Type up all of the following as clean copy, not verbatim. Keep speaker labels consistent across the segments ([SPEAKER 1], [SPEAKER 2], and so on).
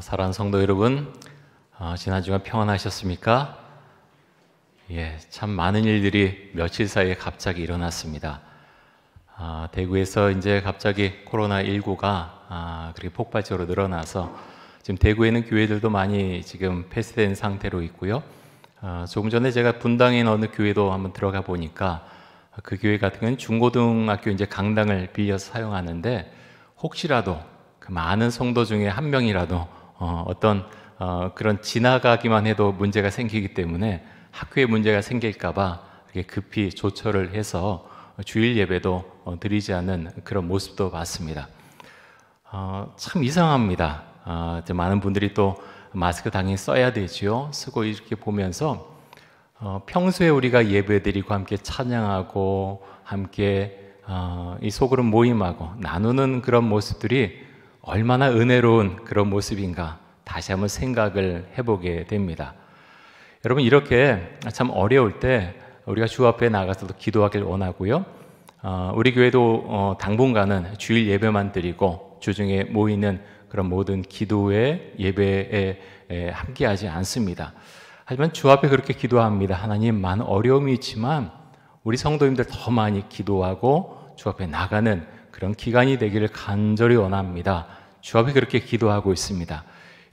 [SPEAKER 1] 사랑하는 성도 여러분, 지난 주간 평안하셨습니까? 참 많은 일들이 며칠 사이에 갑자기 일어났습니다. 대구에서 이제 갑자기 코로나19가 그렇게 폭발적으로 늘어나서 지금 대구에는 교회들도 많이 지금 폐쇄된 상태로 있고요. 조금 전에 제가 분당에 있는 어느 교회도 한번 들어가 보니까 그 교회 같은 경우는 중고등학교 이제 강당을 빌려서 사용하는데 혹시라도 그 많은 성도 중에 한 명이라도 그런 지나가기만 해도 문제가 생기기 때문에 학교에 문제가 생길까봐 급히 조처를 해서 주일 예배도 드리지 않는 그런 모습도 봤습니다. 참 이상합니다. 많은 분들이 또 마스크 당연히 써야 되죠. 쓰고 이렇게 보면서 평소에 우리가 예배드리고 함께 찬양하고 함께 이 소그룹 모임하고 나누는 그런 모습들이 얼마나 은혜로운 그런 모습인가 다시 한번 생각을 해보게 됩니다. 여러분, 이렇게 참 어려울 때 우리가 주 앞에 나가서도 기도하길 원하고요. 우리 교회도 당분간은 주일 예배만 드리고 주중에 모이는 그런 모든 기도회 예배에 함께하지 않습니다. 하지만 주 앞에 그렇게 기도합니다. 하나님, 많은 어려움이 있지만 우리 성도님들 더 많이 기도하고 주 앞에 나가는 그런 기간이 되기를 간절히 원합니다. 주 앞에 그렇게 기도하고 있습니다.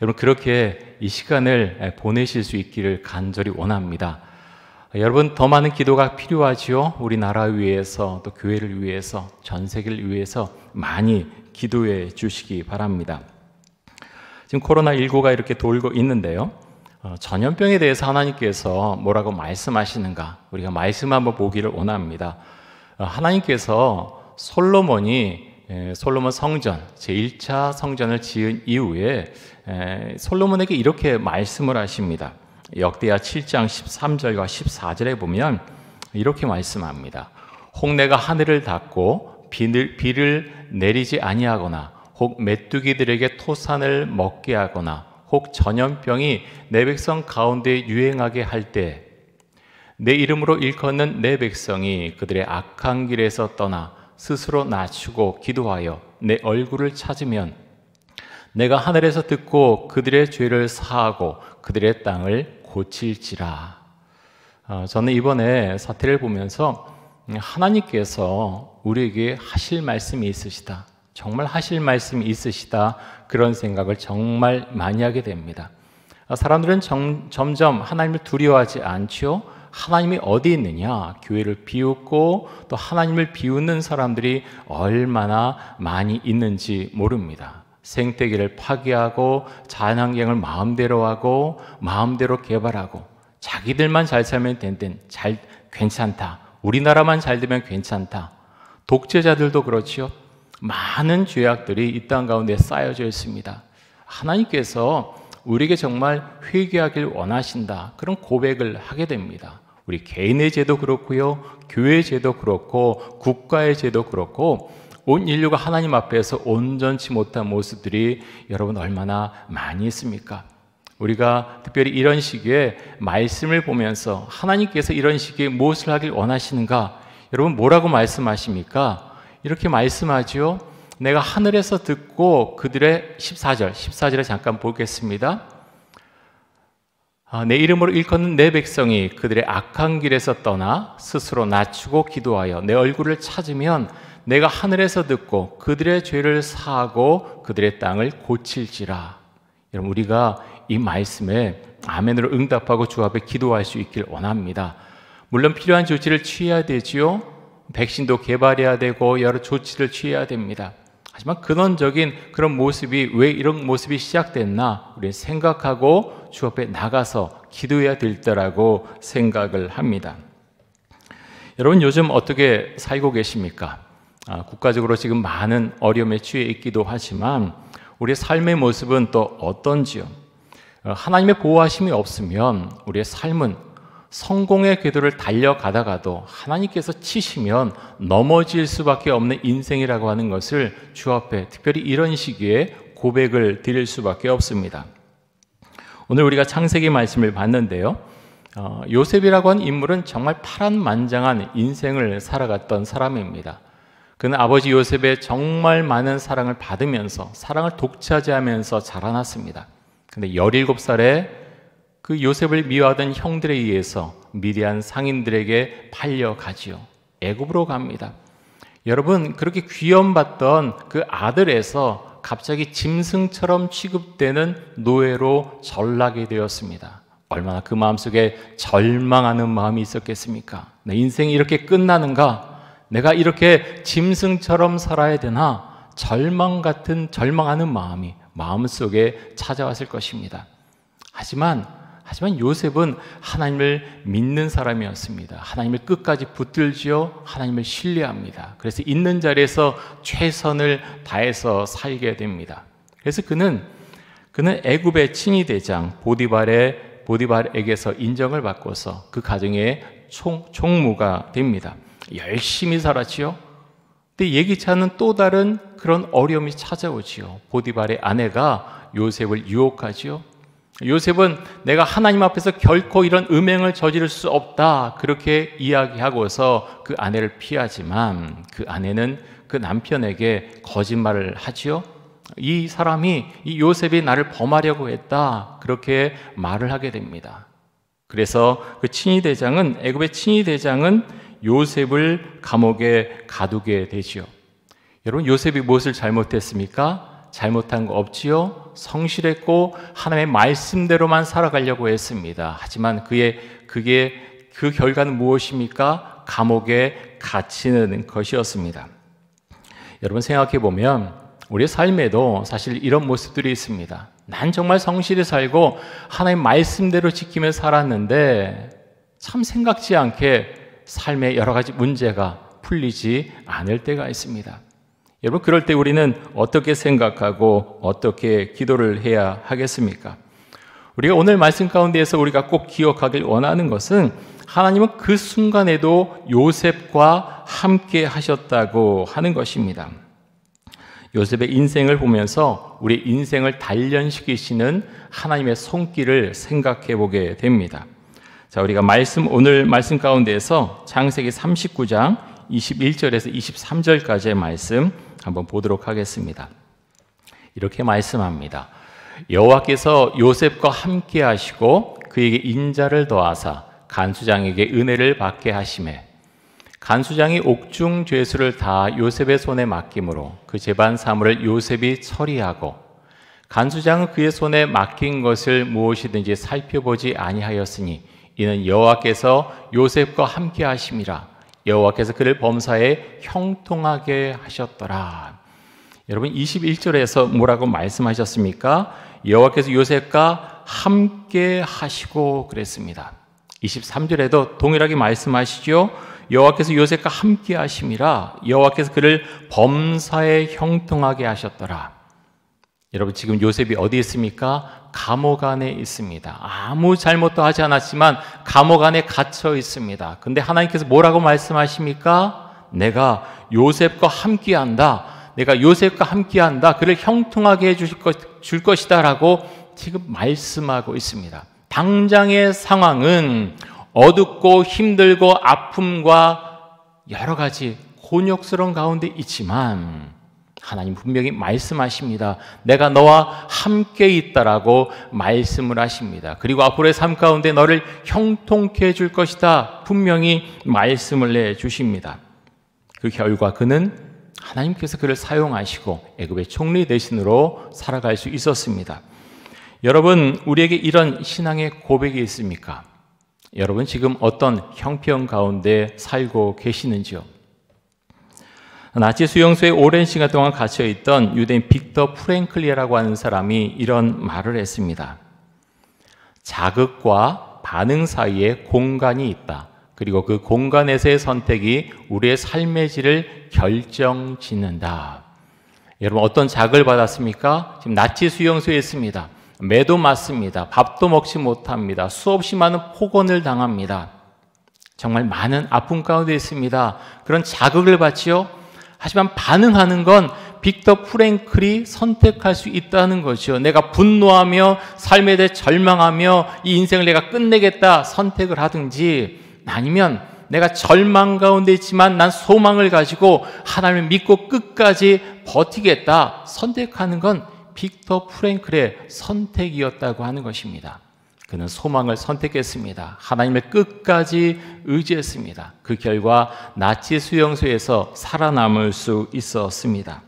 [SPEAKER 1] 여러분, 그렇게 이 시간을 보내실 수 있기를 간절히 원합니다. 여러분, 더 많은 기도가 필요하지요. 우리나라 위해서, 또 교회를 위해서, 전 세계를 위해서 많이 기도해 주시기 바랍니다. 지금 코로나19가 이렇게 돌고 있는데요. 전염병에 대해서 하나님께서 뭐라고 말씀하시는가? 우리가 말씀 한번 보기를 원합니다. 하나님께서 솔로몬 성전, 제1차 성전을 지은 이후에 솔로몬에게 이렇게 말씀을 하십니다. 역대하 7장 13절과 14절에 보면 이렇게 말씀합니다. 혹 내가 하늘을 닫고 비를 내리지 아니하거나 혹 메뚜기들에게 토산을 먹게 하거나 혹 전염병이 내 백성 가운데 유행하게 할 때 내 이름으로 일컫는 내 백성이 그들의 악한 길에서 떠나 스스로 낮추고 기도하여 내 얼굴을 찾으면 내가 하늘에서 듣고 그들의 죄를 사하고 그들의 땅을 고칠지라. 저는 이번에 사태를 보면서 하나님께서 우리에게 하실 말씀이 있으시다, 정말 하실 말씀이 있으시다, 그런 생각을 정말 많이 하게 됩니다. 사람들은 점점 하나님을 두려워하지 않죠. 하나님이 어디 있느냐, 교회를 비웃고 또 하나님을 비웃는 사람들이 얼마나 많이 있는지 모릅니다. 생태계를 파괴하고 자연환경을 마음대로 하고 마음대로 개발하고 자기들만 잘 살면 괜찮다, 우리나라만 잘 되면 괜찮다. 독재자들도 그렇지요. 많은 죄악들이 이 땅 가운데 쌓여져 있습니다. 하나님께서 우리에게 정말 회개하길 원하신다, 그런 고백을 하게 됩니다. 우리 개인의 죄도 그렇고요, 교회의 죄도 그렇고 국가의 죄도 그렇고 온 인류가 하나님 앞에서 온전치 못한 모습들이 여러분 얼마나 많이 있습니까? 우리가 특별히 이런 시기에 말씀을 보면서 하나님께서 이런 시기에 무엇을 하길 원하시는가? 여러분, 뭐라고 말씀하십니까? 이렇게 말씀하지요. 내가 하늘에서 듣고 그들의 14절에 잠깐 보겠습니다. 내 이름으로 일컫는 내 백성이 그들의 악한 길에서 떠나 스스로 낮추고 기도하여 내 얼굴을 찾으면 내가 하늘에서 듣고 그들의 죄를 사하고 그들의 땅을 고칠지라. 여러분, 우리가 이 말씀에 아멘으로 응답하고 주 앞에 기도할 수 있길 원합니다. 물론 필요한 조치를 취해야 되지요. 백신도 개발해야 되고 여러 조치를 취해야 됩니다. 하지만 근원적인 그런 모습이 왜 이런 모습이 시작됐나 우리는 생각하고 주 앞에 나가서 기도해야 될 때라고 생각을 합니다. 여러분, 요즘 어떻게 살고 계십니까? 국가적으로 지금 많은 어려움에 처해 있기도 하지만 우리의 삶의 모습은 또 어떤지요? 하나님의 보호하심이 없으면 우리의 삶은 성공의 궤도를 달려가다가도 하나님께서 치시면 넘어질 수밖에 없는 인생이라고 하는 것을 주 앞에 특별히 이런 시기에 고백을 드릴 수밖에 없습니다. 오늘 우리가 창세기 말씀을 봤는데요. 요셉이라고 하는 인물은 정말 파란만장한 인생을 살아갔던 사람입니다. 그는 아버지 요셉의 정말 많은 사랑을 받으면서 사랑을 독차지하면서 자라났습니다. 근데 17살에 그 요셉을 미워하던 형들에 의해서 미디안 상인들에게 팔려가지요. 애굽으로 갑니다. 여러분, 그렇게 귀염받던 그 아들에서 갑자기 짐승처럼 취급되는 노예로 전락이 되었습니다. 얼마나 그 마음속에 절망하는 마음이 있었겠습니까? 내 인생이 이렇게 끝나는가? 내가 이렇게 짐승처럼 살아야 되나? 절망하는 마음이 마음속에 찾아왔을 것입니다. 하지만 요셉은 하나님을 믿는 사람이었습니다. 하나님을 끝까지 붙들지요. 하나님을 신뢰합니다. 그래서 있는 자리에서 최선을 다해서 살게 됩니다. 그래서 그는 애굽의 친위대장 보디발에게서 인정을 받고서 그 가정의 총무가 됩니다. 열심히 살았지요. 근데 예기치 않은 또 다른 그런 어려움이 찾아오지요. 보디발의 아내가 요셉을 유혹하지요. 요셉은 내가 하나님 앞에서 결코 이런 음행을 저지를 수 없다 그렇게 이야기하고서 그 아내를 피하지만 그 아내는 그 남편에게 거짓말을 하지요. 이 요셉이 나를 범하려고 했다 그렇게 말을 하게 됩니다. 그래서 그 애굽의 친위대장은 요셉을 감옥에 가두게 되지요. 여러분, 요셉이 무엇을 잘못했습니까? 잘못한 거 없지요. 성실했고 하나님의 말씀대로만 살아가려고 했습니다. 하지만 그 결과는 무엇입니까? 감옥에 갇히는 것이었습니다. 여러분, 생각해 보면 우리의 삶에도 사실 이런 모습들이 있습니다. 난 정말 성실히 살고 하나님 말씀대로 지키며 살았는데 참 생각지 않게 삶의 여러 가지 문제가 풀리지 않을 때가 있습니다. 여러분, 그럴 때 우리는 어떻게 생각하고 어떻게 기도를 해야 하겠습니까? 우리가 오늘 말씀 가운데에서 우리가 꼭 기억하길 원하는 것은 하나님은 그 순간에도 요셉과 함께 하셨다고 하는 것입니다. 요셉의 인생을 보면서 우리 인생을 단련시키시는 하나님의 손길을 생각해 보게 됩니다. 자, 우리가 오늘 말씀 가운데에서 창세기 39장 21절에서 23절까지의 말씀 한번 보도록 하겠습니다. 이렇게 말씀합니다. 여호와께서 요셉과 함께 하시고 그에게 인자를 더하사 간수장에게 은혜를 받게 하시매 간수장이 옥중 죄수를 다 요셉의 손에 맡김으로 그 재반 사물을 요셉이 처리하고 간수장은 그의 손에 맡긴 것을 무엇이든지 살펴보지 아니하였으니 이는 여호와께서 요셉과 함께 하심이라. 여호와께서 그를 범사에 형통하게 하셨더라. 여러분, 21절에서 뭐라고 말씀하셨습니까? 여호와께서 요셉과 함께 하시고 그랬습니다. 23절에도 동일하게 말씀하시죠. 여호와께서 요셉과 함께 하심이라. 여호와께서 그를 범사에 형통하게 하셨더라. 여러분, 지금 요셉이 어디 있습니까? 감옥 안에 있습니다. 아무 잘못도 하지 않았지만 감옥 안에 갇혀 있습니다. 근데 하나님께서 뭐라고 말씀하십니까? 내가 요셉과 함께한다. 내가 요셉과 함께한다. 그를 형통하게 해줄 것이다 라고 지금 말씀하고 있습니다. 당장의 상황은 어둡고 힘들고 아픔과 여러 가지 곤욕스러운 가운데 있지만 하나님 분명히 말씀하십니다. 내가 너와 함께 있다라고 말씀을 하십니다. 그리고 앞으로의 삶 가운데 너를 형통케 해줄 것이다. 분명히 말씀을 내주십니다. 그 결과 그는 하나님께서 그를 사용하시고 애굽의 총리 대신으로 살아갈 수 있었습니다. 여러분, 우리에게 이런 신앙의 고백이 있습니까? 여러분, 지금 어떤 형편 가운데 살고 계시는지요? 나치 수용소에 오랜 시간 동안 갇혀있던 유대인 빅터 프랭클리라고 하는 사람이 이런 말을 했습니다. 자극과 반응 사이에 공간이 있다. 그리고 그 공간에서의 선택이 우리의 삶의 질을 결정짓는다. 여러분, 어떤 자극을 받았습니까? 지금 나치 수용소에 있습니다. 매도 맞습니다. 밥도 먹지 못합니다. 수없이 많은 폭언을 당합니다. 정말 많은 아픔 가운데 있습니다. 그런 자극을 받지요. 하지만 반응하는 건 빅터 프랭클이 선택할 수 있다는 거죠. 내가 분노하며 삶에 대해 절망하며 이 인생을 내가 끝내겠다 선택을 하든지 아니면 내가 절망 가운데 있지만 난 소망을 가지고 하나님을 믿고 끝까지 버티겠다 선택하는 건 빅터 프랭클의 선택이었다고 하는 것입니다. 그는 소망을 선택했습니다. 하나님을 끝까지 의지했습니다. 그 결과 나치 수용소에서 살아남을 수 있었습니다.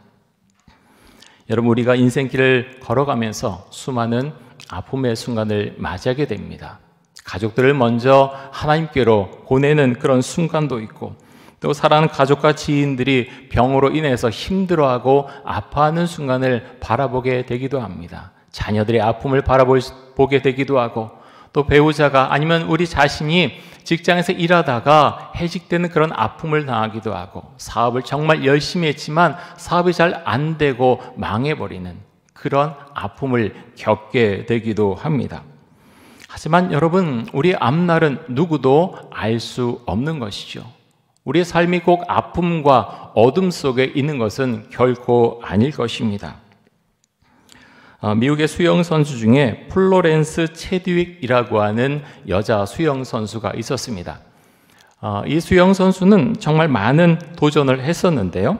[SPEAKER 1] 여러분, 우리가 인생길을 걸어가면서 수많은 아픔의 순간을 맞이하게 됩니다. 가족들을 먼저 하나님께로 보내는 그런 순간도 있고, 또 사랑하는 가족과 지인들이 병으로 인해서 힘들어하고 아파하는 순간을 바라보게 되기도 합니다. 자녀들의 아픔을 바라보게 되기도 하고, 또 배우자가 아니면 우리 자신이 직장에서 일하다가 해직되는 그런 아픔을 당하기도 하고, 사업을 정말 열심히 했지만 사업이 잘 안 되고 망해버리는 그런 아픔을 겪게 되기도 합니다. 하지만 여러분, 우리의 앞날은 누구도 알 수 없는 것이죠. 우리의 삶이 꼭 아픔과 어둠 속에 있는 것은 결코 아닐 것입니다. 미국의 수영 선수 중에 플로렌스 체드윅이라고 하는 여자 수영 선수가 있었습니다. 이 수영 선수는 정말 많은 도전을 했었는데요.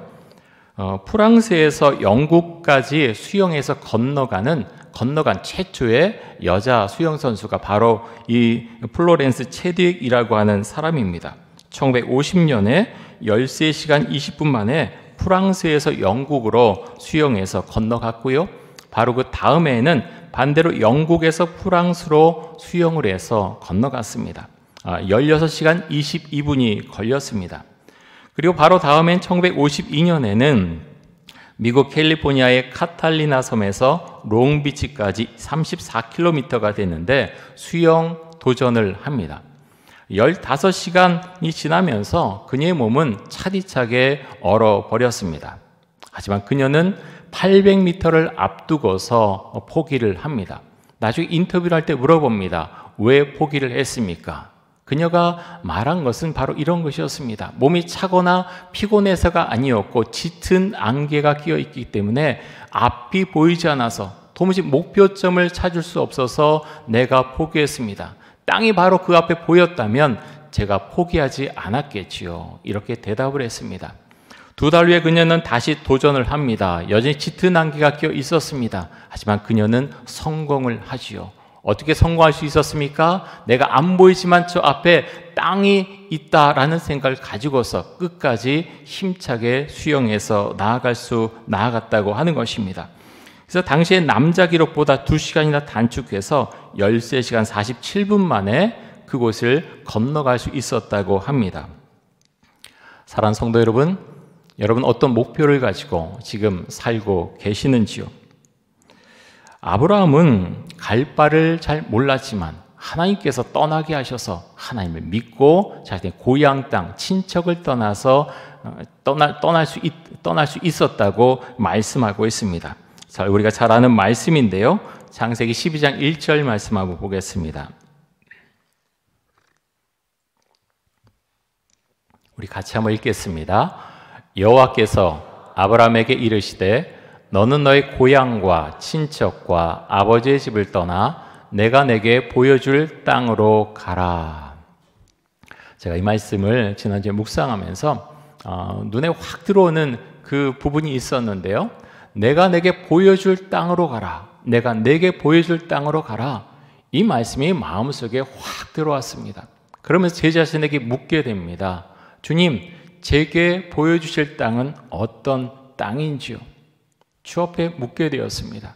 [SPEAKER 1] 프랑스에서 영국까지 수영해서 건너간 최초의 여자 수영 선수가 바로 이 플로렌스 체드윅이라고 하는 사람입니다. 1950년에 13시간 20분 만에 프랑스에서 영국으로 수영해서 건너갔고요. 바로 그 다음에는 반대로 영국에서 프랑스로 수영을 해서 건너갔습니다. 16시간 22분이 걸렸습니다. 그리고 바로 다음엔 1952년에는 미국 캘리포니아의 카탈리나 섬에서 롱비치까지 34km가 되는데 수영 도전을 합니다. 15시간이 지나면서 그녀의 몸은 차디차게 얼어버렸습니다. 하지만 그녀는 800m를 앞두고서 포기를 합니다. 나중에 인터뷰를 할 때 물어봅니다. 왜 포기를 했습니까? 그녀가 말한 것은 바로 이런 것이었습니다. 몸이 차거나 피곤해서가 아니었고 짙은 안개가 끼어 있기 때문에 앞이 보이지 않아서 도무지 목표점을 찾을 수 없어서 내가 포기했습니다. 땅이 바로 그 앞에 보였다면 제가 포기하지 않았겠지요. 이렇게 대답을 했습니다. 2달 후에 그녀는 다시 도전을 합니다. 여전히 짙은 안개가 끼어 있었습니다. 하지만 그녀는 성공을 하지요. 어떻게 성공할 수 있었습니까? 내가 안 보이지만 저 앞에 땅이 있다라는 생각을 가지고서 끝까지 힘차게 수영해서 나아갔다고 하는 것입니다. 그래서 당시의 남자 기록보다 2시간이나 단축해서 13시간 47분 만에 그곳을 건너갈 수 있었다고 합니다. 사랑하는 성도 여러분, 여러분 어떤 목표를 가지고 지금 살고 계시는지요? 아브라함은 갈 바를 잘 몰랐지만 하나님께서 떠나게 하셔서 하나님을 믿고 자신의 고향 땅, 친척을 떠나서 떠날 수 있었다고 말씀하고 있습니다. 자, 우리가 잘 아는 말씀인데요. 창세기 12장 1절 말씀 한번 보겠습니다. 우리 같이 한번 읽겠습니다. 여호와께서 아브라함에게 이르시되 너는 너의 고향과 친척과 아버지의 집을 떠나 내가 내게 보여줄 땅으로 가라. 제가 이 말씀을 지난주에 묵상하면서 눈에 확 들어오는 그 부분이 있었는데요. 내가 내게 보여줄 땅으로 가라. 내가 내게 보여줄 땅으로 가라. 이 말씀이 마음속에 확 들어왔습니다. 그러면서 제 자신에게 묻게 됩니다. 주님, 제게 보여주실 땅은 어떤 땅인지요? 주 앞에 묻게 되었습니다.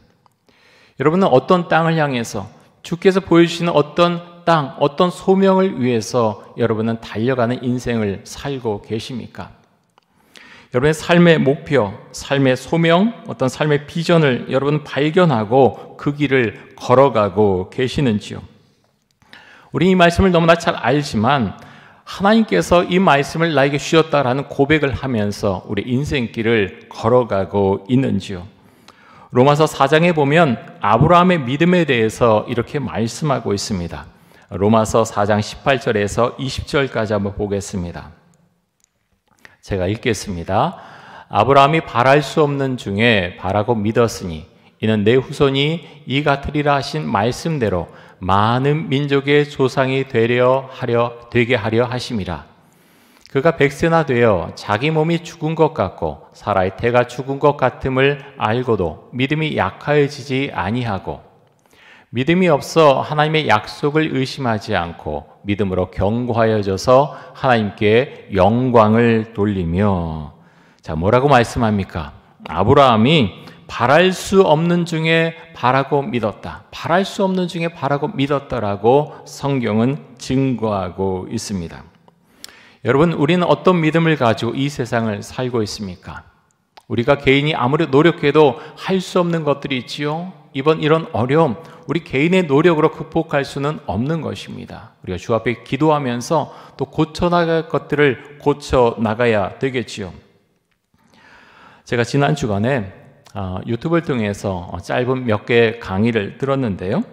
[SPEAKER 1] 여러분은 어떤 땅을 향해서 주께서 보여주시는 어떤 땅, 어떤 소명을 위해서 여러분은 달려가는 인생을 살고 계십니까? 여러분의 삶의 목표, 삶의 소명, 어떤 삶의 비전을 여러분 발견하고 그 길을 걸어가고 계시는지요? 우리 이 말씀을 너무나 잘 알지만 하나님께서 이 말씀을 나에게 주셨다라는 고백을 하면서 우리 인생길을 걸어가고 있는지요? 로마서 4장에 보면 아브라함의 믿음에 대해서 이렇게 말씀하고 있습니다. 로마서 4장 18절에서 20절까지 한번 보겠습니다. 제가 읽겠습니다. 아브라함이 바랄 수 없는 중에 바라고 믿었으니 이는 내 후손이 이 같으리라 하신 말씀대로 많은 민족의 조상이 되게 하려 하심이라. 그가 백세나 되어 자기 몸이 죽은 것 같고 사라의 태가 죽은 것 같음을 알고도 믿음이 약하여지지 아니하고 믿음이 없어 하나님의 약속을 의심하지 않고 믿음으로 견고하여져서 하나님께 영광을 돌리며. 자, 뭐라고 말씀합니까? 아브라함이 바랄 수 없는 중에 바라고 믿었다. 바랄 수 없는 중에 바라고 믿었다라고 성경은 증거하고 있습니다. 여러분, 우리는 어떤 믿음을 가지고 이 세상을 살고 있습니까? 우리가 개인이 아무리 노력해도 할 수 없는 것들이 있지요. 이런 어려움, 우리 개인의 노력으로 극복할 수는 없는 것입니다. 우리가 주 앞에 기도하면서 또 고쳐나갈 것들을 고쳐나가야 되겠지요. 제가 지난 주간에 유튜브를 통해서 짧은 몇 개의 강의를 들었는데요.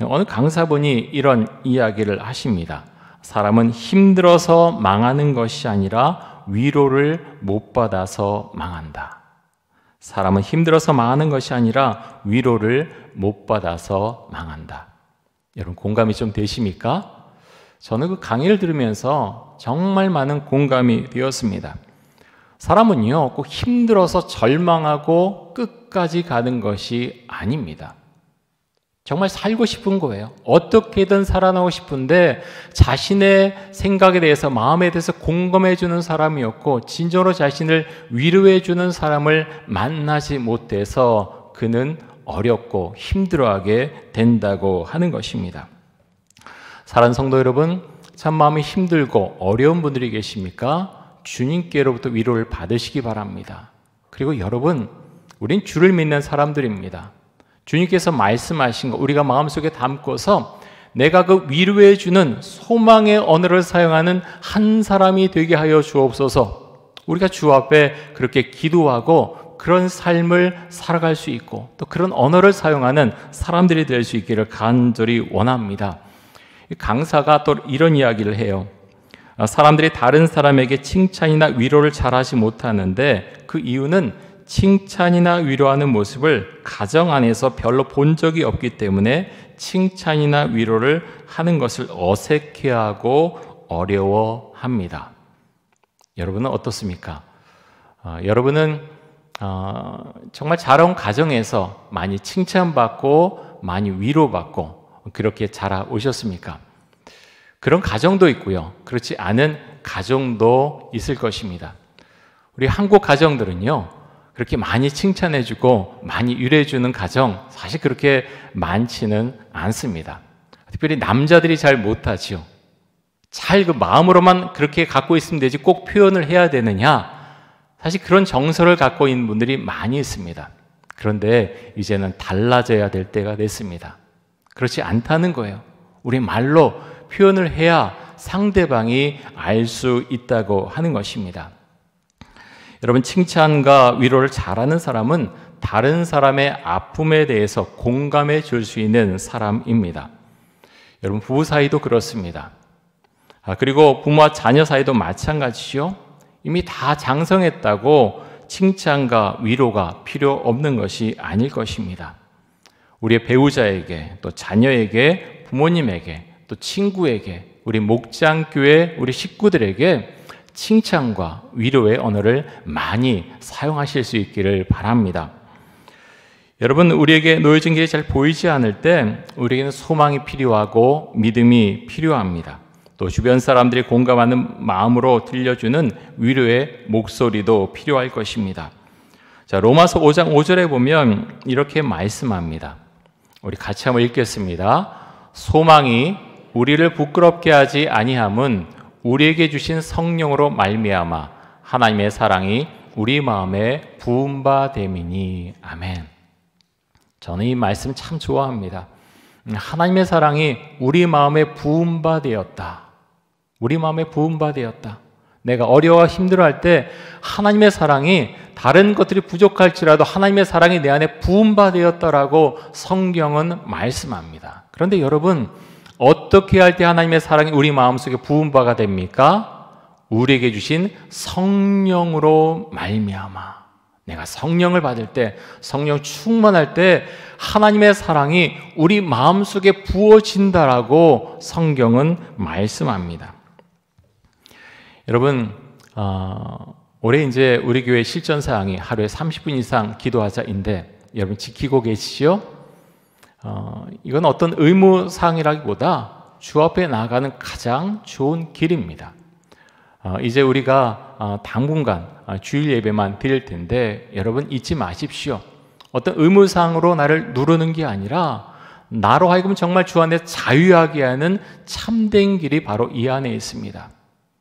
[SPEAKER 1] 어느 강사분이 이런 이야기를 하십니다. 사람은 힘들어서 망하는 것이 아니라 위로를 못 받아서 망한다. 사람은 힘들어서 망하는 것이 아니라 위로를 못 받아서 망한다. 여러분, 공감이 좀 되십니까? 저는 그 강의를 들으면서 정말 많은 공감이 되었습니다. 사람은요, 꼭 힘들어서 절망하고 끝까지 가는 것이 아닙니다. 정말 살고 싶은 거예요. 어떻게든 살아나고 싶은데 자신의 생각에 대해서, 마음에 대해서 공감해 주는 사람이었고 진정으로 자신을 위로해 주는 사람을 만나지 못해서 그는 어렵고 힘들어하게 된다고 하는 것입니다. 사랑하는 성도 여러분, 참 마음이 힘들고 어려운 분들이 계십니까? 주님께로부터 위로를 받으시기 바랍니다. 그리고 여러분, 우린 주를 믿는 사람들입니다. 주님께서 말씀하신 거 우리가 마음속에 담고서 내가 그 위로해 주는 소망의 언어를 사용하는 한 사람이 되게 하여 주옵소서. 우리가 주 앞에 그렇게 기도하고 그런 삶을 살아갈 수 있고 또 그런 언어를 사용하는 사람들이 될 수 있기를 간절히 원합니다. 강사가 또 이런 이야기를 해요. 사람들이 다른 사람에게 칭찬이나 위로를 잘하지 못하는데 그 이유는 칭찬이나 위로하는 모습을 가정 안에서 별로 본 적이 없기 때문에 칭찬이나 위로를 하는 것을 어색해하고 어려워합니다. 여러분은 어떻습니까? 여러분은 정말 자라온 가정에서 많이 칭찬받고 많이 위로받고 그렇게 자라오셨습니까? 그런 가정도 있고요. 그렇지 않은 가정도 있을 것입니다. 우리 한국 가정들은요, 그렇게 많이 칭찬해주고 많이 위로해주는 가정 사실 그렇게 많지는 않습니다. 특별히 남자들이 잘 못하죠. 잘 그 마음으로만 그렇게 갖고 있으면 되지 꼭 표현을 해야 되느냐? 사실 그런 정서를 갖고 있는 분들이 많이 있습니다. 그런데 이제는 달라져야 될 때가 됐습니다. 그렇지 않다는 거예요. 우리 말로 표현을 해야 상대방이 알 수 있다고 하는 것입니다. 여러분, 칭찬과 위로를 잘하는 사람은 다른 사람의 아픔에 대해서 공감해 줄 수 있는 사람입니다. 여러분, 부부 사이도 그렇습니다. 그리고 부모와 자녀 사이도 마찬가지죠. 이미 다 장성했다고 칭찬과 위로가 필요 없는 것이 아닐 것입니다. 우리의 배우자에게, 또 자녀에게, 부모님에게, 또 친구에게, 우리 목장교회, 우리 식구들에게 칭찬과 위로의 언어를 많이 사용하실 수 있기를 바랍니다. 여러분, 우리에게 놓여진 길이 잘 보이지 않을 때 우리에게는 소망이 필요하고 믿음이 필요합니다. 또 주변 사람들이 공감하는 마음으로 들려주는 위로의 목소리도 필요할 것입니다. 자, 로마서 5장 5절에 보면 이렇게 말씀합니다. 우리 같이 한번 읽겠습니다. 소망이 우리를 부끄럽게 하지 아니함은 우리에게 주신 성령으로 말미암아 하나님의 사랑이 우리 마음에 부은 바 됨이니. 아멘. 저는 이 말씀 참 좋아합니다. 하나님의 사랑이 우리 마음에 부은 바 되었다. 우리 마음에 부은 바 되었다. 내가 어려워 힘들어할 때 하나님의 사랑이 다른 것들이 부족할지라도 하나님의 사랑이 내 안에 부은 바 되었다라고 성경은 말씀합니다. 그런데 여러분, 어떻게 할 때 하나님의 사랑이 우리 마음속에 부은 바가 됩니까? 우리에게 주신 성령으로 말미암아. 내가 성령을 받을 때, 성령 충만할 때 하나님의 사랑이 우리 마음속에 부어진다라고 성경은 말씀합니다. 여러분, 올해 이제 우리 교회 실전 사항이 하루에 30분 이상 기도하자인데 여러분 지키고 계시죠? 이건 어떤 의무 사항이라기보다 주 앞에 나아가는 가장 좋은 길입니다. 이제 우리가 당분간 주일 예배만 드릴 텐데 여러분 잊지 마십시오. 어떤 의무사항으로 나를 누르는 게 아니라 나로 하여금 정말 주 안에 자유하게 하는 참된 길이 바로 이 안에 있습니다.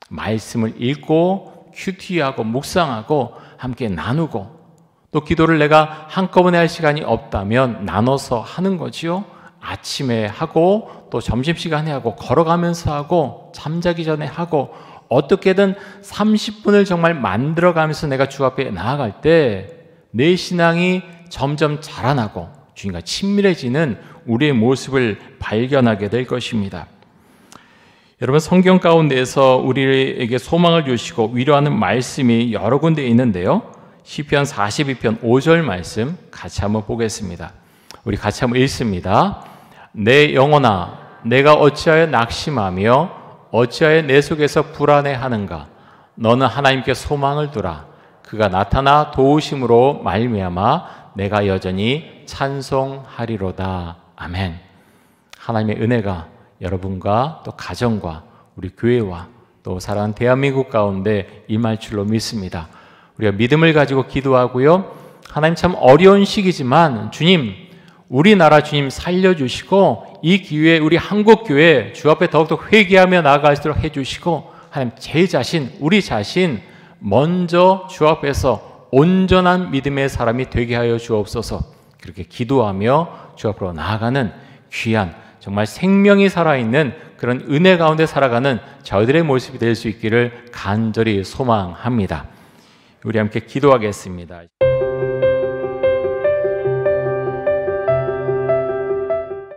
[SPEAKER 1] 말씀을 읽고 큐티하고 묵상하고 함께 나누고 또 기도를 내가 한꺼번에 할 시간이 없다면 나눠서 하는 거지요. 아침에 하고 또 점심시간에 하고 걸어가면서 하고 잠자기 전에 하고 어떻게든 30분을 정말 만들어가면서 내가 주 앞에 나아갈 때 내 신앙이 점점 자라나고 주님과 친밀해지는 우리의 모습을 발견하게 될 것입니다. 여러분 성경 가운데에서 우리에게 소망을 주시고 위로하는 말씀이 여러 군데 있는데요. 시편 42편 5절 말씀 같이 한번 보겠습니다. 우리 같이 한번 읽습니다. 내 영혼아 내가 어찌하여 낙심하며 어찌하여 내 속에서 불안해하는가. 너는 하나님께 소망을 두라. 그가 나타나 도우심으로 말미암아 내가 여전히 찬송하리로다. 아멘. 하나님의 은혜가 여러분과 또 가정과 우리 교회와 또 사랑하는 대한민국 가운데 임할 줄로 믿습니다. 우리가 믿음을 가지고 기도하고요. 하나님 참 어려운 시기지만 주님 우리나라 주님 살려주시고 이 기회에 우리 한국교회 주 앞에 더욱더 회개하며 나아갈 수 있도록 해주시고 하나님 제 자신 우리 자신 먼저 주 앞에서 온전한 믿음의 사람이 되게 하여 주옵소서. 그렇게 기도하며 주 앞으로 나아가는 귀한 정말 생명이 살아있는 그런 은혜 가운데 살아가는 저희들의 모습이 될 수 있기를 간절히 소망합니다. 우리 함께 기도하겠습니다.